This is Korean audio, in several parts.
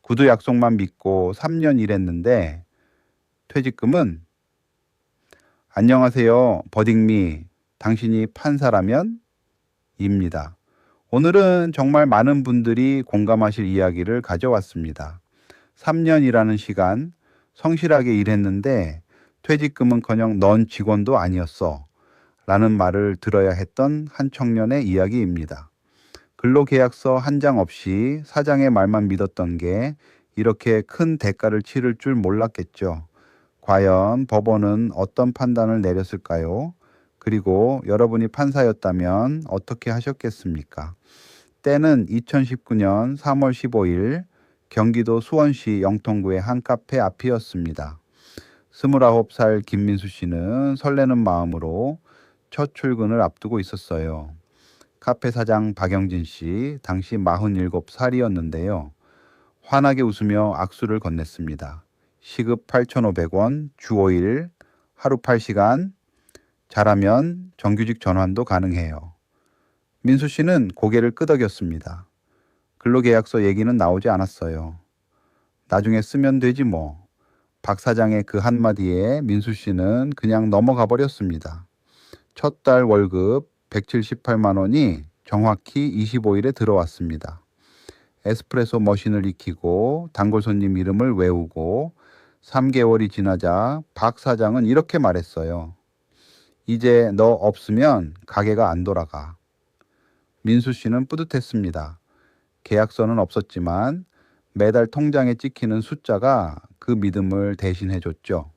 구두 약속만 믿고 3년 일했는데 퇴직금은 안녕하세요. 버딩미. 당신이 판사라면? 입니다. 오늘은 정말 많은 분들이 공감하실 이야기를 가져왔습니다. 3년이라는 시간 성실하게 일했는데 퇴직금은커녕 넌 직원도 아니었어 라는 말을 들어야 했던 한 청년의 이야기입니다. 근로계약서 한 장 없이 사장의 말만 믿었던 게 이렇게 큰 대가를 치를 줄 몰랐겠죠. 과연 법원은 어떤 판단을 내렸을까요? 그리고 여러분이 판사였다면 어떻게 하셨겠습니까? 때는 2019년 3월 15일 경기도 수원시 영통구의 한 카페 앞이었습니다. 29살 김민수 씨는 설레는 마음으로 첫 출근을 앞두고 있었어요. 카페 사장 박영진 씨, 당시 47살이었는데요. 환하게 웃으며 악수를 건넸습니다. 시급 8,500원, 주 5일, 하루 8시간, 잘하면 정규직 전환도 가능해요. 민수 씨는 고개를 끄덕였습니다. 근로계약서 얘기는 나오지 않았어요. 나중에 쓰면 되지 뭐. 박 사장의 그 한마디에 민수 씨는 그냥 넘어가 버렸습니다. 첫 달 월급 178만 원이 정확히 25일에 들어왔습니다. 에스프레소 머신을 익히고 단골 손님 이름을 외우고 3개월이 지나자 박 사장은 이렇게 말했어요. 이제 너 없으면 가게가 안 돌아가. 민수 씨는 뿌듯했습니다. 계약서는 없었지만 매달 통장에 찍히는 숫자가 그 믿음을 대신해 줬죠.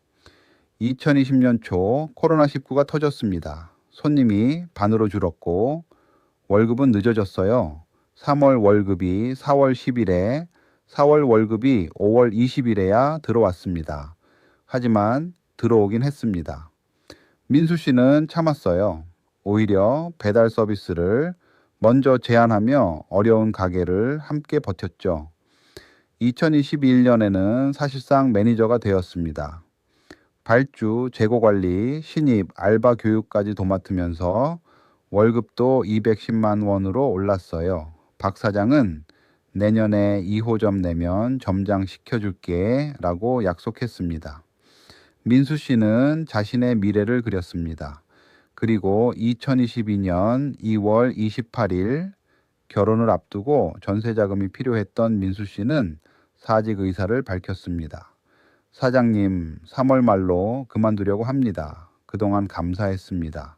2020년 초 코로나19가 터졌습니다. 손님이 반으로 줄었고 월급은 늦어졌어요. 3월 월급이 4월 10일에, 4월 월급이 5월 20일에야 들어왔습니다. 하지만 들어오긴 했습니다. 민수 씨는 참았어요. 오히려 배달 서비스를 먼저 제안하며 어려운 가게를 함께 버텼죠. 2021년에는 사실상 매니저가 되었습니다. 발주, 재고관리, 신입, 알바 교육까지 도맡으면서 월급도 210만 원으로 올랐어요. 박 사장은 내년에 2호점 내면 점장 시켜줄게 라고 약속했습니다. 민수 씨는 자신의 미래를 그렸습니다. 그리고 2022년 2월 28일 결혼을 앞두고 전세 자금이 필요했던 민수 씨는 사직 의사를 밝혔습니다. 사장님, 3월 말로 그만두려고 합니다. 그동안 감사했습니다.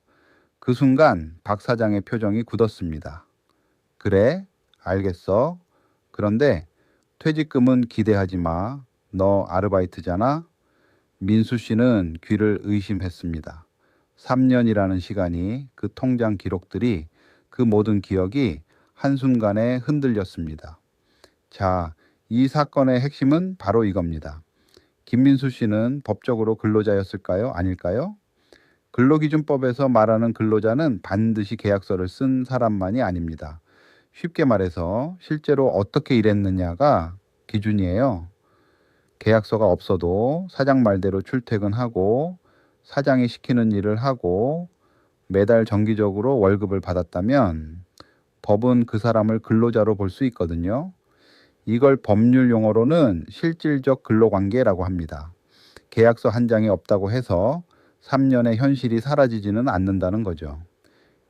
그 순간 박 사장의 표정이 굳었습니다. 그래? 알겠어. 그런데 퇴직금은 기대하지 마. 너 아르바이트잖아? 민수 씨는 귀를 의심했습니다. 3년이라는 시간이, 그 통장 기록들이, 그 모든 기억이 한순간에 흔들렸습니다. 자, 이 사건의 핵심은 바로 이겁니다. 김민수 씨는 법적으로 근로자였을까요? 아닐까요? 근로기준법에서 말하는 근로자는 반드시 계약서를 쓴 사람만이 아닙니다. 쉽게 말해서 실제로 어떻게 일했느냐가 기준이에요. 계약서가 없어도 사장 말대로 출퇴근하고 사장이 시키는 일을 하고 매달 정기적으로 월급을 받았다면 법은 그 사람을 근로자로 볼 수 있거든요. 이걸 법률 용어로는 실질적 근로관계라고 합니다. 계약서 한 장이 없다고 해서 3년의 현실이 사라지지는 않는다는 거죠.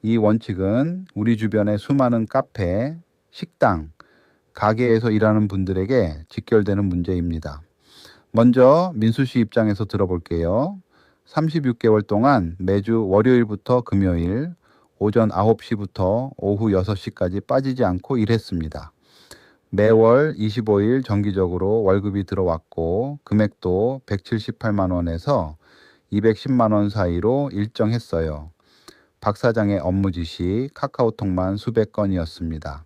이 원칙은 우리 주변의 수많은 카페, 식당, 가게에서 일하는 분들에게 직결되는 문제입니다. 먼저 민수 씨 입장에서 들어볼게요. 36개월 동안 매주 월요일부터 금요일 오전 9시부터 오후 6시까지 빠지지 않고 일했습니다. 매월 25일 정기적으로 월급이 들어왔고 금액도 178만 원에서 210만 원 사이로 일정했어요. 박 사장의 업무 지시 카카오톡만 수백 건이었습니다.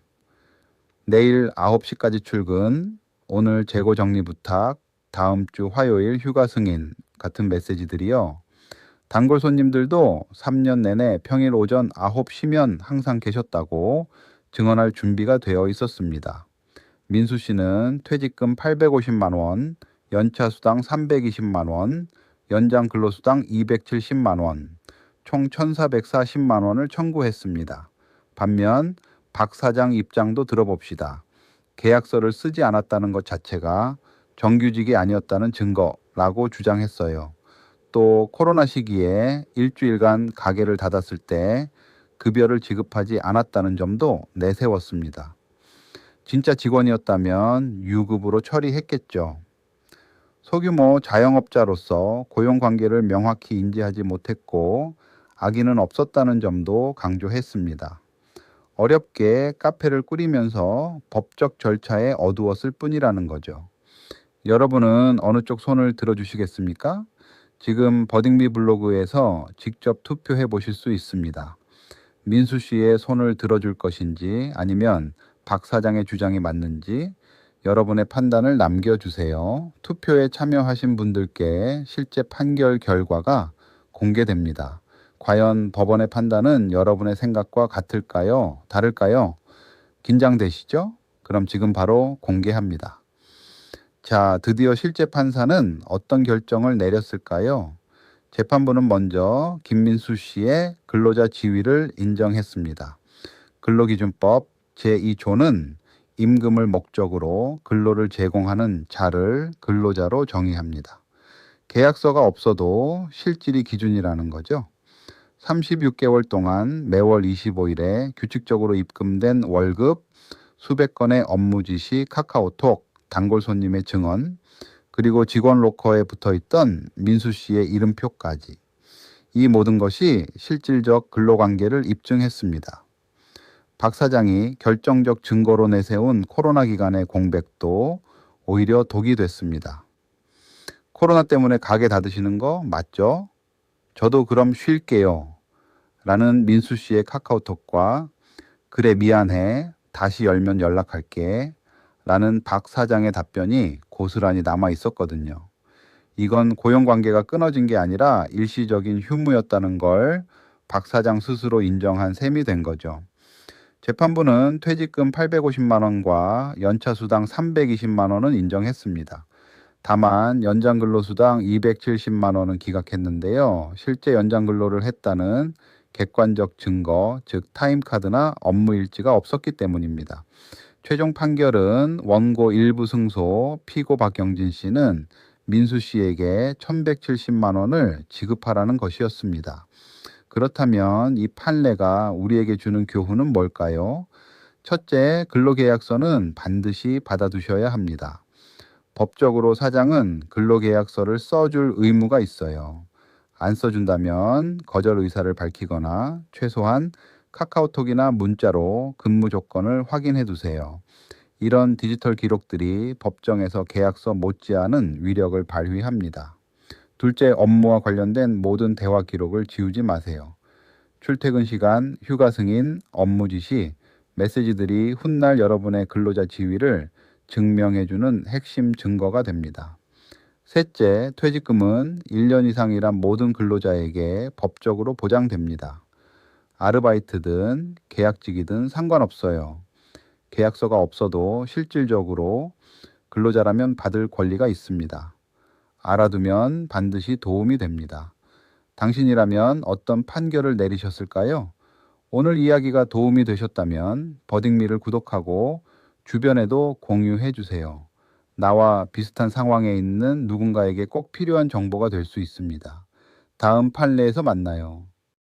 내일 9시까지 출근, 오늘 재고 정리 부탁, 다음 주 화요일 휴가 승인 같은 메시지들이요. 단골 손님들도 3년 내내 평일 오전 9시면 항상 계셨다고 증언할 준비가 되어 있었습니다. 민수 씨는 퇴직금 850만 원, 연차 수당 320만 원, 연장 근로수당 270만 원, 총 1,440만 원을 청구했습니다. 반면 박 사장 입장도 들어봅시다. 계약서를 쓰지 않았다는 것 자체가 정규직이 아니었다는 증거라고 주장했어요. 또 코로나 시기에 일주일간 가게를 닫았을 때 급여를 지급하지 않았다는 점도 내세웠습니다. 진짜 직원이었다면 유급으로 처리했겠죠. 소규모 자영업자로서 고용관계를 명확히 인지하지 못했고 악의는 없었다는 점도 강조했습니다. 어렵게 카페를 꾸리면서 법적 절차에 어두웠을 뿐이라는 거죠. 여러분은 어느 쪽 손을 들어주시겠습니까? 지금 버딩비 블로그에서 직접 투표해 보실 수 있습니다. 민수 씨의 손을 들어줄 것인지 아니면 박 사장의 주장이 맞는지 여러분의 판단을 남겨주세요. 투표에 참여하신 분들께 실제 판결 결과가 공개됩니다. 과연 법원의 판단은 여러분의 생각과 같을까요? 다를까요? 긴장되시죠? 그럼 지금 바로 공개합니다. 자, 드디어 실제 판사는 어떤 결정을 내렸을까요? 재판부는 먼저 김민수 씨의 근로자 지위를 인정했습니다. 근로기준법 제2조는 임금을 목적으로 근로를 제공하는 자를 근로자로 정의합니다. 계약서가 없어도 실질이 기준이라는 거죠. 36개월 동안 매월 25일에 규칙적으로 입금된 월급, 수백 건의 업무 지시, 카카오톡, 단골 손님의 증언, 그리고 직원 로커에 붙어 있던 민수 씨의 이름표까지. 이 모든 것이 실질적 근로관계를 입증했습니다. 박 사장이 결정적 증거로 내세운 코로나 기간의 공백도 오히려 독이 됐습니다. 코로나 때문에 가게 닫으시는 거 맞죠? 저도 그럼 쉴게요. 라는 민수 씨의 카카오톡과 그래 미안해. 다시 열면 연락할게. 라는 박 사장의 답변이 고스란히 남아 있었거든요. 이건 고용관계가 끊어진 게 아니라 일시적인 휴무였다는 걸 박 사장 스스로 인정한 셈이 된 거죠. 재판부는 퇴직금 850만 원과 연차수당 320만 원은 인정했습니다. 다만 연장근로수당 270만 원은 기각했는데요. 실제 연장근로를 했다는 객관적 증거, 즉 타임카드나 업무일지가 없었기 때문입니다. 최종 판결은 원고 일부 승소, 피고 박경진 씨는 민수 씨에게 1,170만 원을 지급하라는 것이었습니다. 그렇다면 이 판례가 우리에게 주는 교훈은 뭘까요? 첫째, 근로계약서는 반드시 받아두셔야 합니다. 법적으로 사장은 근로계약서를 써줄 의무가 있어요. 안 써준다면 거절 의사를 밝히거나 최소한 카카오톡이나 문자로 근무 조건을 확인해 두세요. 이런 디지털 기록들이 법정에서 계약서 못지않은 위력을 발휘합니다. 둘째, 업무와 관련된 모든 대화 기록을 지우지 마세요. 출퇴근 시간, 휴가 승인, 업무 지시, 메시지들이 훗날 여러분의 근로자 지위를 증명해주는 핵심 증거가 됩니다. 셋째, 퇴직금은 1년 이상 일한 모든 근로자에게 법적으로 보장됩니다. 아르바이트든 계약직이든 상관없어요. 계약서가 없어도 실질적으로 근로자라면 받을 권리가 있습니다. 알아두면 반드시 도움이 됩니다. 당신이라면 어떤 판결을 내리셨을까요? 오늘 이야기가 도움이 되셨다면 버딩미를 구독하고 주변에도 공유해 주세요. 나와 비슷한 상황에 있는 누군가에게 꼭 필요한 정보가 될 수 있습니다. 다음 판례에서 만나요.